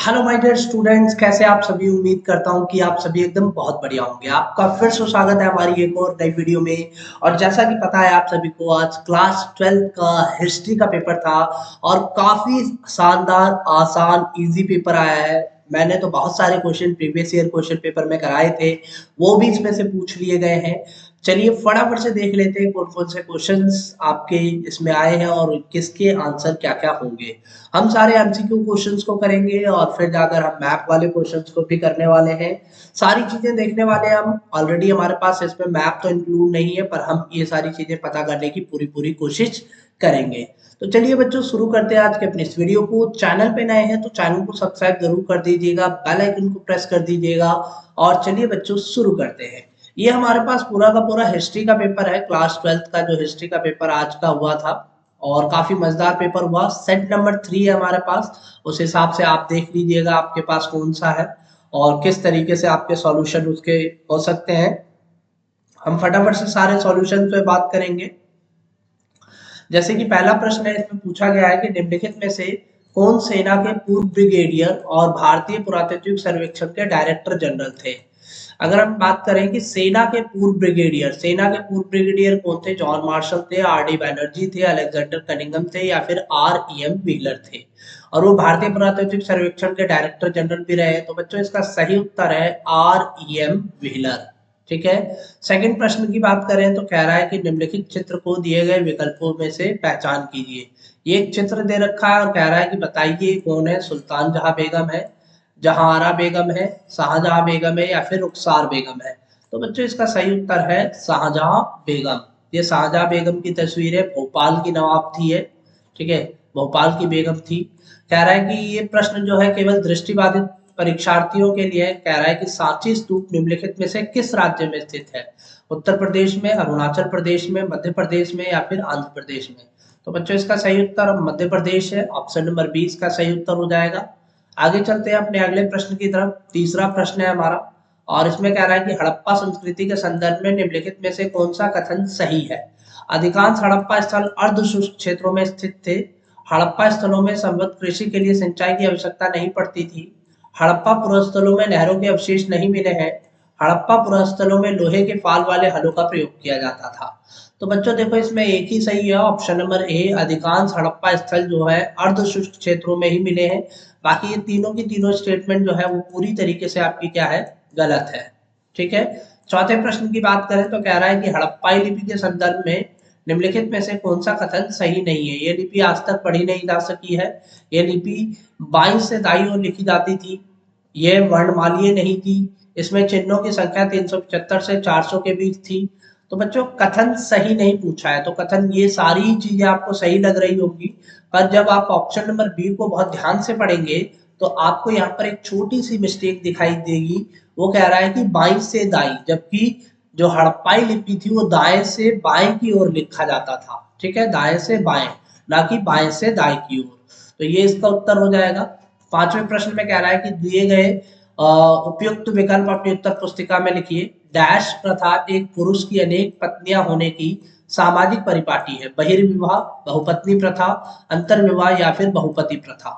Hello my dear students, कैसे आप सभी। उम्मीद करता हूं कि आप सभी एकदम बहुत बढ़िया होंगे। आपका फिर से स्वागत है हमारी एक और नई वीडियो में। और जैसा कि पता है आप सभी को, आज क्लास 12 का हिस्ट्री का पेपर था और काफी शानदार, आसान, इजी पेपर आया है। मैंने तो बहुत सारे question previous year question paper में कराए थे, वो भी इसमें से पूछ लिए गए हैं। चलिए फटाफट से देख लेते हैं कौन कौन से क्वेश्चंस आपके इसमें आए हैं और किसके आंसर क्या क्या होंगे। हम सारे एमसीक्यू क्वेश्चंस को करेंगे और फिर जाकर हम मैप वाले क्वेश्चंस को भी करने वाले हैं। सारी चीजें देखने वाले हैं हम। ऑलरेडी हमारे पास इसमें मैप तो इंक्लूड नहीं है, पर हम ये सारी चीजें पता करने की पूरी पूरी कोशिश करेंगे। तो चलिए बच्चों, शुरू करते हैं आज के अपने इस वीडियो को। चैनल पे नए हैं तो चैनल को सब्सक्राइब जरूर कर दीजिएगा, बेल आइकन को प्रेस कर दीजिएगा। और चलिए बच्चों, शुरू करते हैं। ये हमारे पास पूरा का पूरा हिस्ट्री का पेपर है। क्लास 12 का जो हिस्ट्री का पेपर आज का हुआ था और काफी मजेदार पेपर हुआ। सेट नंबर 3 है हमारे पास। उस हिसाब से आप देख लीजिएगा आपके पास कौन सा है और किस तरीके से आपके सॉल्यूशन उसके हो सकते हैं। हम फटाफट से सारे सॉल्यूशन पे बात करेंगे। जैसे कि पहला प्रश्न है, इसमें पूछा गया है कि निम्नलिखित में से कौन सेना के पूर्व ब्रिगेडियर और भारतीय पुरातात्विक सर्वेक्षण के डायरेक्टर जनरल थे। अगर हम बात करें कि सेना के पूर्व ब्रिगेडियर कौन थे, जॉन मार्शल थे, आर डी बैनर्जी थे, अलेक्जेंडर कनिंगम थे या फिर आर ई एम व्हीलर थे। और वो भारतीय पुरातात्विक सर्वेक्षण के डायरेक्टर जनरल भी रहे। तो बच्चों इसका सही उत्तर है आर ई एम व्हीलर। ठीक है। सेकंड प्रश्न की बात करें तो कह रहा है कि निम्नलिखित चित्र को दिए गए विकल्पों में से पहचान कीजिए। ये एक चित्र दे रखा है और कह रहा है कि बताइए कौन है। सुल्तान जहां बेगम है, जहांआरा बेगम है, शाहजहां बेगम है या फिर रुखसार बेगम है। तो बच्चों इसका सही उत्तर है शाहजहां बेगम। ये शाहजहां बेगम की तस्वीर है, भोपाल की नवाब थी ये। ठीक है, भोपाल की बेगम थी। कह रहा है कि ये प्रश्न जो है केवल दृष्टिबाधित परीक्षार्थियों के लिए। कह रहा है कि सांची स्तूप निम्नलिखित में से किस राज्य में स्थित है। उत्तर प्रदेश में, अरुणाचल प्रदेश में, मध्य प्रदेश में या फिर आंध्र प्रदेश में। तो बच्चों इसका सही उत्तर मध्य प्रदेश है। ऑप्शन नंबर 20 का सही उत्तर हो जाएगा। आगे चलते हैं अपने अगले प्रश्न की तरफ। तीसरा प्रश्न है हमारा और इसमें कह रहा है कि हड़प्पा संस्कृति के संदर्भ में निम्नलिखित में से कौन सा कथन सही है। अधिकांश हड़प्पा स्थल अर्ध शुष्क क्षेत्रों में स्थित थे। हड़प्पा स्थलों में संबद्ध कृषि के लिए सिंचाई की आवश्यकता नहीं पड़ती थी। हड़प्पा पुरास्थलों में नहरों के अवशेष नहीं मिले हैं। हड़प्पा पुरास्थलों में लोहे के फाल वाले हलों का प्रयोग किया जाता था। तो बच्चों देखो, इसमें एक ही सही है, ऑप्शन नंबर ए। अधिकांश हड़प्पा स्थल जो है अर्ध शुष्क क्षेत्रों में ही मिले हैं। बाकी ये तीनों की तीनों स्टेटमेंट जो है वो पूरी तरीके से आपकी क्या है, गलत है। ठीक है। चौथे प्रश्न की बात करें तो कह रहा है कि हड़प्पाई लिपि के संदर्भ में निम्नलिखित में से कौन सा कथन सही नहीं है। ये लिपि आज तक पढ़ी नहीं जा सकी है। ये लिपि बाईं से दाईं ओर लिखी जाती थी। ये वर्णमालीय नहीं थी। इसमें चिन्हों की संख्या 375 से 400 के बीच थी। तो बच्चों कथन सही नहीं पूछा है, तो कथन ये सारी चीजें आपको सही लग रही होंगी। पर जब आप ऑप्शन नंबर बी को बहुत ध्यान से पढ़ेंगे तो आपको यहाँ पर एक छोटी सी मिस्टेक दिखाई देगी। वो कह रहा है कि बाईं से दाईं, जबकि जो हड़प्पाई लिपि थी वो दाएं से बाएं की ओर लिखा जाता था। ठीक है, दाएं से बाएं, ना कि बाएं से दाएं की ओर। तो ये इसका उत्तर हो जाएगा। पांचवें प्रश्न में कह रहा है कि दिए गए उपयुक्त विकल्प अपनी उत्तर पुस्तिका में लिखिए। डैश प्रथा एक पुरुष की अनेक पत्नियां होने की सामाजिक परिपाटी है। बहिर्विवाह, बहुपत्नी प्रथा, अंतर्विवाह या फिर बहुपति प्रथा।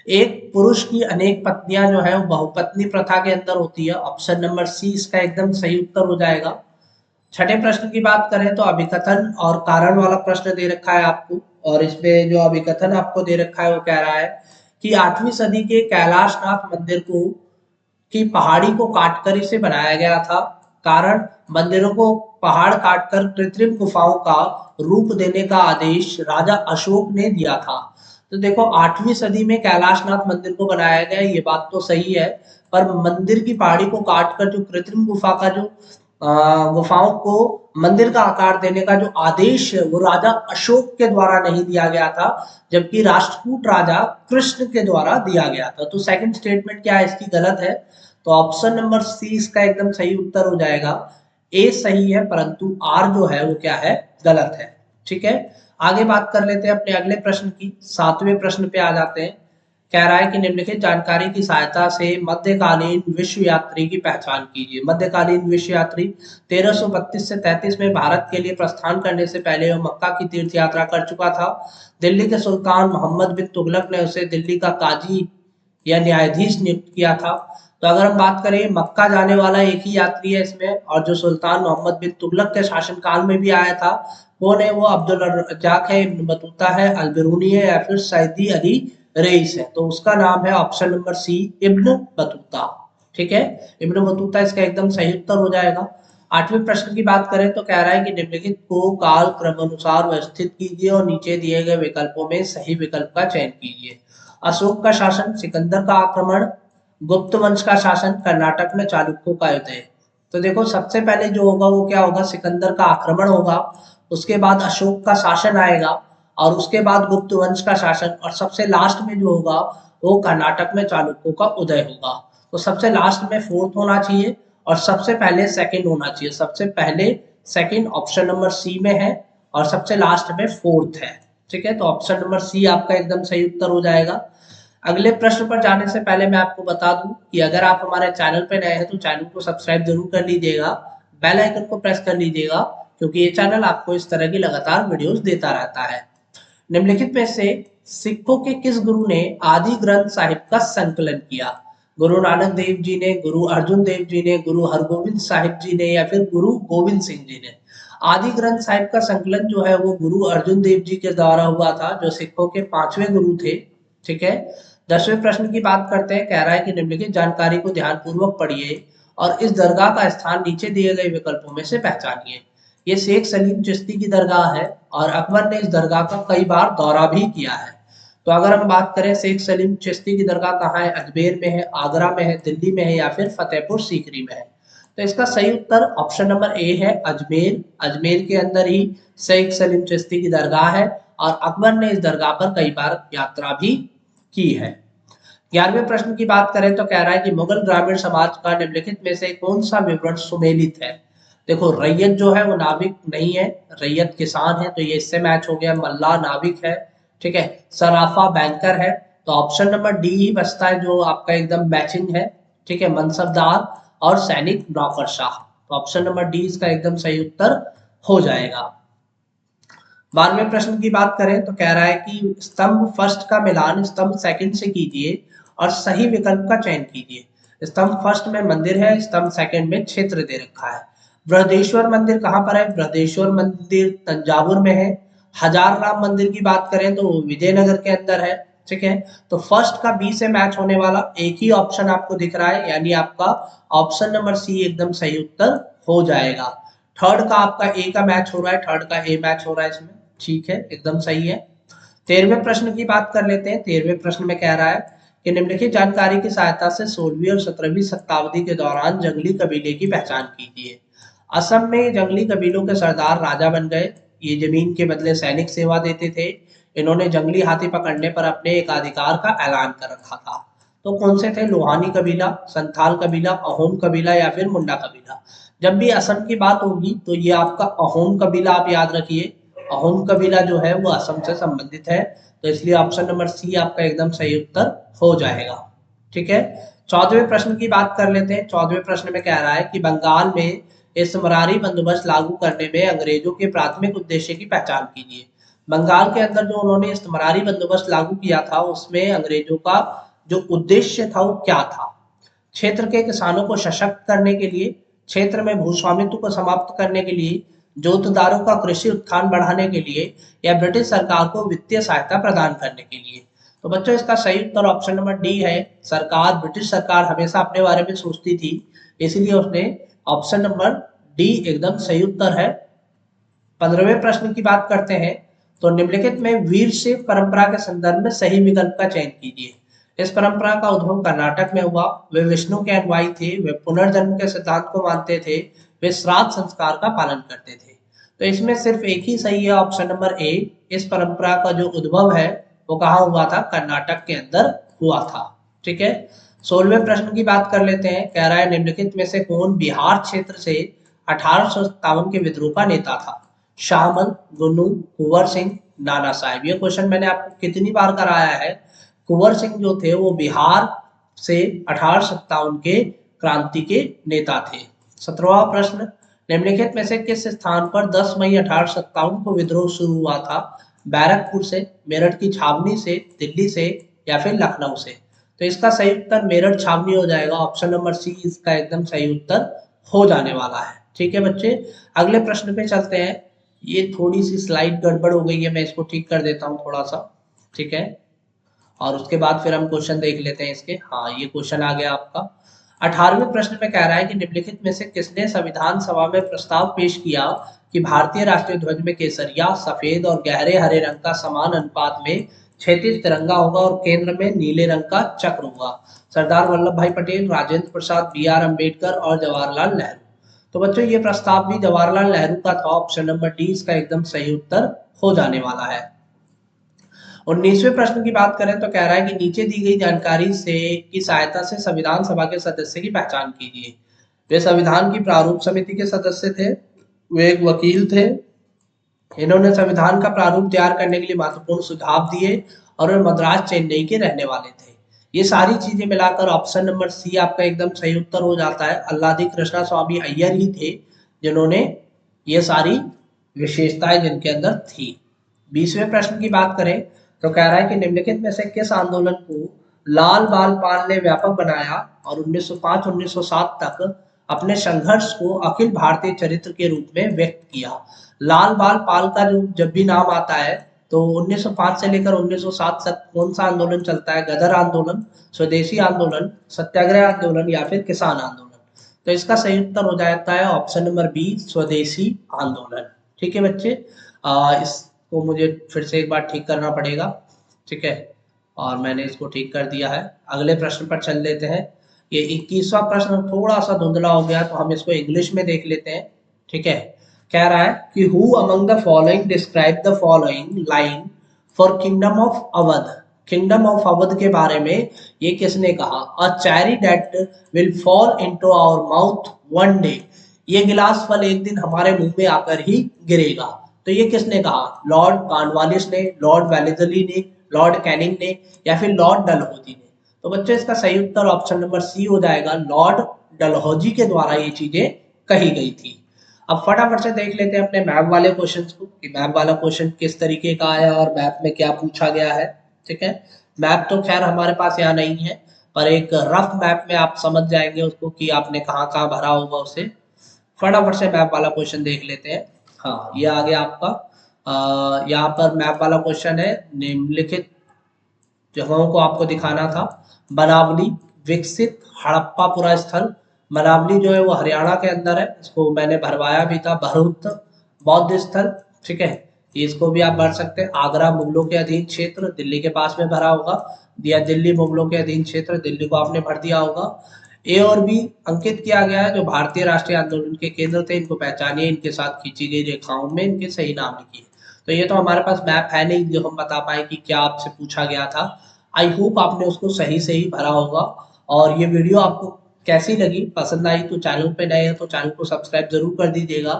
एक पुरुष की अनेक पत्नियां जो है वो बहुपत्नी प्रथा के अंदर होती है। ऑप्शन नंबर सी इसका एकदम सही उत्तर हो जाएगा। छठे प्रश्न की बात करें तो अभिकथन और कारण वाला प्रश्न दे रखा है आपको। और इसमें जो अभिकथन आपको दे रखा है वो कह रहा है कि 8वीं सदी के कैलाशनाथ मंदिर को की पहाड़ी को काटकर इसे बनाया गया था। कारण, मंदिरों को पहाड़ काटकर कृत्रिम गुफाओं का रूप देने का आदेश राजा अशोक ने दिया था। तो देखो 8वीं सदी में कैलाशनाथ मंदिर को बनाया गया, ये बात तो सही है। पर मंदिर की पहाड़ी को काटकर जो कृत्रिम गुफा का जो गुफाओं को मंदिर का आकार देने का जो आदेश है वो राजा अशोक के द्वारा नहीं दिया गया था, जबकि राष्ट्रकूट राजा कृष्ण के द्वारा दिया गया था। तो सेकंड स्टेटमेंट क्या है इसकी, गलत है। तो ऑप्शन नंबर सी इसका एकदम सही उत्तर हो जाएगा। ए सही है परंतु आर जो है वो क्या है, गलत है। ठीक है। आगे बात कर लेते हैं अपने अगले प्रश्न की। सातवें प्रश्न पे आ जाते हैं। कह रहा है कि निम्नलिखित जानकारी की सहायता से मध्यकालीन विश्व यात्री की पहचान कीजिए। मध्यकालीन विश्व यात्री 1332 से 33 में भारत के लिए प्रस्थान करने से पहले वह मक्का की तीर्थ यात्रा कर चुका था। दिल्ली के सुल्तान मोहम्मद बिन तुगलक ने उसे दिल्ली का काजी या न्यायाधीश नियुक्त किया था? तो अगर हम बात करें मक्का जाने वाला एक ही यात्री है इसमें, और जो सुल्तान मोहम्मद बिन तुगलक के शासनकाल में भी आया था। कौन है वो? अब्दुल रज्जाक है, इब्न बतूता है, अल बिरूनी है, या फिर सैदी अली रईस है? तो उसका नाम है option number C, Ibn Battuta. ठीक है, इब्न बतूता इसका एकदम सही उत्तर हो जाएगा। आठवें प्रश्न की बात करें तो कह रहा है कि निम्नलिखित को काल क्रमानुसार व्यवस्थित कीजिए और नीचे दिए गए विकल्पों में सही विकल्प का चयन कीजिए। अशोक का शासन, सिकंदर का आक्रमण, गुप्त वंश का शासन, कर्नाटक में चालुक्यों का उदय। तो देखो सबसे पहले जो होगा वो क्या होगा? सिकंदर का आक्रमण होगा, उसके बाद अशोक का शासन आएगा, और उसके बाद गुप्त वंश का शासन, और सबसे लास्ट में जो होगा वो कर्नाटक में चालुक्यों का उदय होगा। तो सबसे लास्ट में फोर्थ होना चाहिए और सबसे पहले सेकंड होना चाहिए। सबसे पहले सेकंड ऑप्शन नंबर सी में है और सबसे लास्ट में फोर्थ है। ठीक है, तो ऑप्शन नंबर सी आपका एकदम सही उत्तर हो जाएगा। अगले प्रश्न पर जाने से पहले मैं आपको बता दूं कि अगर आप हमारे चैनल पर नए हैं तो चैनल को सब्सक्राइब जरूर कर लीजिएगा, बेल आइकन को प्रेस कर लीजिएगा, क्योंकि ये चैनल आपको इस तरह की लगातार वीडियोस देता रहता है। निम्नलिखित में से सिखों के किस गुरु ने आदि ग्रंथ साहिब का संकलन किया? गुरु नानक देव जी ने, गुरु अर्जुन देव जी ने, गुरु हरगोविंद साहिब जी ने, या फिर गुरु गोविंद सिंह जी ने? आदि ग्रंथ साहिब का संकलन जो है वो गुरु अर्जुन देव जी के द्वारा हुआ था, जो सिखों के 5वें गुरु थे। ठीक है, 10वें प्रश्न की बात करते हैं। कह रहा है कि निम्नलिखित जानकारी को ध्यानपूर्वक पढ़िए और इस दरगाह का स्थान नीचे दिए गए विकल्पों में से पहचानिए। ये शेख सलीम चिश्ती की दरगाह है और अकबर ने इस दरगाह का कई बार दौरा भी किया है। तो अगर हम बात करें शेख सलीम चिश्ती की दरगाह कहाँ है? अजमेर में है, आगरा में है, दिल्ली में है, या फिर फतेहपुर सीकरी में है? तो इसका सही उत्तर ऑप्शन नंबर ए है, अजमेर। अजमेर के अंदर ही शेख सलीम चिश्ती की दरगाह है और अकबर ने इस दरगाह पर कई बार यात्रा भी की है। 11वें प्रश्न की बात करें तो कह रहा है कि मुगल ग्रामीण समाज का निम्नलिखित में से कौन सा विवरण सुमेलित है? देखो रैयत जो है वो नाविक नहीं है, रैयत किसान है, तो ये इससे मैच हो गया। मल्लाह नाविक है, ठीक है। सराफा बैंकर है, तो ऑप्शन नंबर डी ही बचता है जो आपका एकदम मैचिंग है। ठीक है, मनसबदार और सैनिक नौकरशाह, तो ऑप्शन नंबर डी इसका एकदम सही उत्तर हो जाएगा। 12वें प्रश्न की बात करें तो कह रहा है कि स्तंभ फर्स्ट का मिलान स्तंभ सेकंड से कीजिए और सही विकल्प का चयन कीजिए। स्तंभ फर्स्ट में मंदिर है, स्तंभ सेकंड में क्षेत्र दे रखा है। बृहदेश्वर मंदिर कहाँ पर है? बृहदेश्वर मंदिर तंजावुर में है। हजार राम मंदिर की बात करें तो विजयनगर के अंदर है। ठीक है, तो फर्स्ट का बी से मैच होने वाला एक ही ऑप्शन आपको दिख रहा है, यानी आपका ऑप्शन नंबर सी एकदम सही उत्तर हो जाएगा। थर्ड का आपका ए का मैच हो रहा है, थर्ड का ए मैच हो रहा है इसमें। ठीक है, एकदम सही है। 13वें प्रश्न की बात कर लेते हैं। 13वें प्रश्न में कह रहा है कि निम्नलिखित जानकारी की सहायता से 16वीं और 17वीं शताब्दी के दौरान जंगली कबीले की पहचान कीजिए। असम में जंगली कबीलों के सरदार राजा बन गए। ये जमीन के बदले सैनिक सेवा देते थे। इन्होंने जंगली हाथी पकड़ने पर अपने एकाधिकार का ऐलान कर रखा था। तो कौन से थे? लोहानी कबीला, संथाल कबीला, अहोम कबीला, या फिर मुंडा कबीला? जब भी असम की बात होगी तो ये आपका अहोम कबीला आप याद रखिए। अहोम कबीला जो है वो असम से संबंधित है, तो इसलिए ऑप्शन नंबर सी आपका एकदम सही उत्तर हो जाएगा। ठीक है, 14वें प्रश्न की बात कर लेते हैं। 14वें प्रश्न में कह रहा है कि बंगाल में इस्तेमारी बंदोबस्त लागू करने में अंग्रेजों के प्राथमिक उद्देश्य की पहचान कीजिए। बंगाल के अंदर जो उन्होंने इस्तेमारी बंदोबस्त लागू किया था उसमें अंग्रेजों का जो उद्देश्य था वो क्या था? क्षेत्र के किसानों को सशक्त करने के लिए, क्षेत्र में भूस्वामित्व को समाप्त करने के लिए, जोतदारों का कृषि उत्थान बढ़ाने के लिए, या ब्रिटिश सरकार को वित्तीय सहायता प्रदान करने के लिए? तो बच्चों इसका सही उत्तर ऑप्शन नंबर डी है। सरकार, ब्रिटिश सरकार हमेशा अपने बारे में सोचती थी, इसलिए उसने ऑप्शन नंबर डी एकदम सही उत्तर है। 15वें प्रश्न की बात करते हैं। तो निम्नलिखित में वीर शैव परंपरा के संदर्भ में सही विकल्प का चयन कीजिए। इस परंपरा का उद्भव कर्नाटक में हुआ। वे विष्णु के अनुयायी थे, वे पुनर्जन्म के सिद्धांत को मानते थे, वे श्राद्ध संस्कार का पालन करते थे। तो इसमें सिर्फ एक ही सही है, ऑप्शन नंबर ए। इस परंपरा का जो उद्भव है वो कहाँ हुआ था? कर्नाटक के अंदर हुआ था। ठीक है, 16वें प्रश्न की बात कर लेते हैं। कह रहा है निम्नलिखित में से कौन बिहार क्षेत्र से 1857 के विद्रोह का नेता था? शाहमल, गुन्नू, कुंवर सिंह, नाना साहब? ये क्वेश्चन मैंने आपको कितनी बार कराया है। कुंवर सिंह जो थे वो बिहार से 1857 के क्रांति के नेता थे। 17वां प्रश्न, निम्नलिखित में से किस स्थान पर 10 मई 1857 को विद्रोह शुरू हुआ था? बैरकपुर से, मेरठ की छावनी से, दिल्ली से, या फिर लखनऊ से? तो इसका सही उत्तर मेरठ छावनी हो जाएगा। ऑप्शन नंबर सी इसका एकदम सही उत्तर हो जाने वाला है। ठीक है बच्चे, अगले प्रश्न पे चलते हैं। ये थोड़ी सी स्लाइड गड़बड़ हो गई है, मैं इसको ठीक कर देता हूँ थोड़ा सा। ठीक है, और उसके बाद फिर हम क्वेश्चन देख लेते हैं इसके। हाँ, ये क्वेश्चन आ गया आपका। 18वें प्रश्न में कह रहा है कि निम्नलिखित में से किसने संविधान सभा में प्रस्ताव पेश किया कि भारतीय राष्ट्रीय ध्वज में केसरिया, सफेद और गहरे हरे रंग का समान अनुपात में क्षैतिज तिरंगा होगा और केंद्र में नीले रंग का चक्र होगा? सरदार वल्लभ भाई पटेल, राजेंद्र प्रसाद, बी.आर. अम्बेडकर और जवाहरलाल नेहरू। तो बच्चों ये प्रस्ताव भी जवाहरलाल नेहरू का था। ऑप्शन नंबर डी इसका एकदम सही उत्तर हो जाने वाला है। 19वें प्रश्न की बात करें तो कह रहा है कि नीचे दी गई जानकारी से की सहायता से संविधान सभा के सदस्य की पहचान कीजिए। वे संविधान की प्रारूप समिति के सदस्य थे, वे एक वकील थे, इन्होंने संविधान का प्रारूप तैयार करने के लिए महत्वपूर्ण सुझाव दिए और वे मद्रास चेन्नई के रहने वाले थे। ये सारी चीजें मिलाकर ऑप्शन नंबर सी आपका एकदम सही उत्तर हो जाता है। अल्लादी कृष्णा स्वामी अय्यर ही थे जिन्होंने ये सारी विशेषताएं जिनके अंदर थी। 20वें प्रश्न की बात करें तो कह रहा है कि निम्नलिखित में से किस आंदोलन को लाल बाल पाल ने व्यापक बनाया और 1905-1907 तक अपने संघर्ष को अखिल भारतीय चरित्र के रूप में व्यक्त किया? लाल बाल पाल का जो जब भी नाम आता है तो 1905 से लेकर 1907 तक कौन सा आंदोलन चलता है? गदर आंदोलन, स्वदेशी आंदोलन, सत्याग्रह आंदोलन या फिर किसान आंदोलन? तो इसका सही उत्तर हो जाता है ऑप्शन नंबर बी, स्वदेशी आंदोलन। ठीक है बच्चे, इसको मुझे फिर से एक बार ठीक करना पड़ेगा। ठीक है, और मैंने इसको ठीक कर दिया है। अगले प्रश्न पर चल लेते हैं। ये 21वां प्रश्न थोड़ा सा धुंधला हो गया तो हम इसको इंग्लिश में देख लेते हैं। ठीक है, कह रहा है कि who among the following describe the following line for kingdom of Awadh? Kingdom of Awadh के बारे में ये किसने कहा? A cherry that will fall into our mouth one day. ये गिलास फल एक दिन हमारे मुंह में आकर ही गिरेगा। तो ये किसने कहा? लॉर्ड कॉर्नवालिस ने, लॉर्ड वेलेस्ली ने, लॉर्ड कैनिंग ने या फिर लॉर्ड डलहौजी ने? तो बच्चों इसका सही उत्तर ऑप्शन नंबर सी हो जाएगा। लॉर्ड डलहौजी के द्वारा ये चीजें कही गई थी। अब फटाफट से देख लेते हैं अपने मैप वाले क्वेश्चंस को कि मैप वाला क्वेश्चन किस तरीके का है और मैप में क्या पूछा गया है। ठीक है, मैप तो खैर हमारे पास यहाँ नहीं है, पर एक रफ मैप में आप समझ जाएंगे उसको कि आपने कहाँ कहाँ भरा होगा उसे। फटाफट से मैप वाला क्वेश्चन देख लेते हैं। हाँ, ये आ गया आपका। यहाँ पर मैप वाला क्वेश्चन है, निम्नलिखित जगहों को आपको दिखाना था। बनावली, विकसित, हड़प्पापुरा स्थल। बनावली जो है वो हरियाणा के अंदर है, इसको मैंने भरवाया भी था। भरूच बौद्ध स्थल, ठीक है, इसको भी आप भर सकते हैं। आगरा मुगलों के अधीन क्षेत्र, दिल्ली के पास में भरा होगा, दिया दिल्ली मुगलों के अधीन क्षेत्र, दिल्ली को आपने भर दिया होगा। ए और बी अंकित किया गया है, जो भारतीय राष्ट्रीय आंदोलन के केंद्र थे इनको पहचानिए, इनके साथ खींची गई रेखाओं में इनके सही नाम लिखिए। तो ये तो हमारे पास मैप है नहीं जो हम बता पाए कि क्या आपसे पूछा गया था। आई होप आपने उसको सही से ही भरा होगा। और ये वीडियो आपको कैसी लगी, पसंद आई तो चैनल पे नए हैं तो चैनल को सब्सक्राइब जरूर कर दीजिएगा,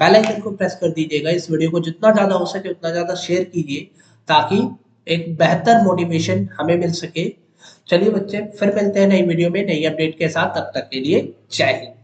बेल आइकन को प्रेस कर दीजिएगा। इस वीडियो को जितना ज़्यादा हो सके उतना ज़्यादा शेयर कीजिए ताकि एक बेहतर मोटिवेशन हमें मिल सके। चलिए बच्चे, फिर मिलते हैं नई वीडियो में नई अपडेट के साथ। तब तक के लिए जय हिंद।